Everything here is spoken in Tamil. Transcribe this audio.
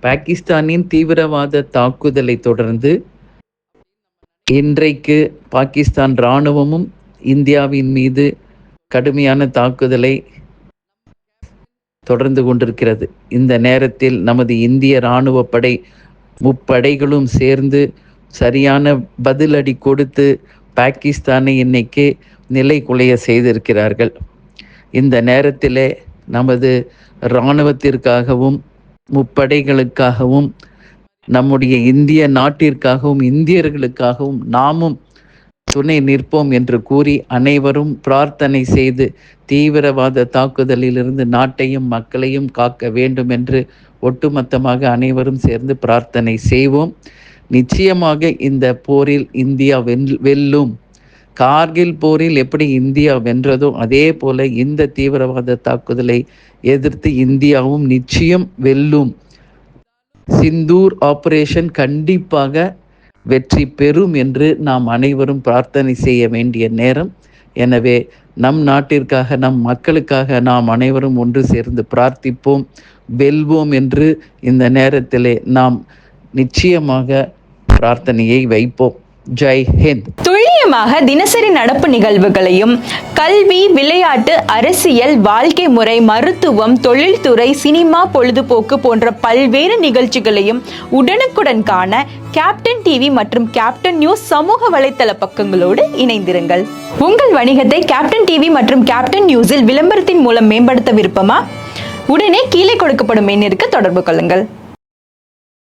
பாகிஸ்தானின் தீவிரவாத தாக்குதலை தொடர்ந்து இன்றைக்கு பாகிஸ்தான் இராணுவமும் இந்தியாவின் மீது கடுமையான தாக்குதலை தொடர்ந்து கொண்டிருக்கிறது. இந்த நேரத்தில் நமது இந்திய இராணுவ படை முப்படைகளும் சேர்ந்து சரியான பதிலடி கொடுத்து பாகிஸ்தானை இன்னைக்கு நிலை குலைய செய்திருக்கிறார்கள். இந்த நேரத்திலே நமது இராணுவத்திற்காகவும் முப்படைகளுக்காகவும் நம்முடைய இந்திய நாட்டிற்காகவும் இந்தியர்களுக்காகவும் நாமும் துணை நிற்போம் என்று கூறி அனைவரும் பிரார்த்தனை செய்து தீவிரவாத தாக்குதலிலிருந்து நாட்டையும் மக்களையும் காக்க வேண்டும் என்று ஒட்டுமொத்தமாக அனைவரும் சேர்ந்து பிரார்த்தனை செய்வோம். நிச்சயமாக இந்த போரில் இந்தியா வெல்லும். கார்கில் போரில் எப்படி இந்தியா வென்றதோ அதே போல இந்த தீவிரவாத தாக்குதலை எதிர்த்து இந்தியாவும் நிச்சயம் வெல்லும். சிந்தூர் ஆபரேஷன் கண்டிப்பாக வெற்றி பெறும் என்று நாம் அனைவரும் பிரார்த்தனை செய்ய வேண்டிய நேரம். எனவே நம் நாட்டிற்காக நம் மக்களுக்காக நாம் அனைவரும் ஒன்று சேர்ந்து பிரார்த்திப்போம், வெல்வோம் என்று இந்த நேரத்திலே நாம் நிச்சயமாக பிரார்த்தனையை வைப்போம். ஜெய் ஹிந்த். துல்லியமாக தினசரி நடப்பு நிகழ்வுகளையும் கல்வி, விளையாட்டு, அரசியல், வாழ்க்கை முறை, மருத்துவம், தொழில்துறை, சினிமா, பொழுதுபோக்கு போன்ற பல்வேறு நிகழ்ச்சிகளையும் உடனுக்குடன் காண கேப்டன் டிவி மற்றும் கேப்டன் நியூஸ் சமூக வலைத்தள பக்கங்களோடு இணைந்திருங்கள். உங்கள் வணிகத்தை கேப்டன் டிவி மற்றும் கேப்டன் நியூஸில் விளம்பரத்தின் மூலம் மேம்படுத்த விருப்பமா? உடனே கீழே கொடுக்கப்படும் எண்ணிற்கு தொடர்பு கொள்ளுங்கள்.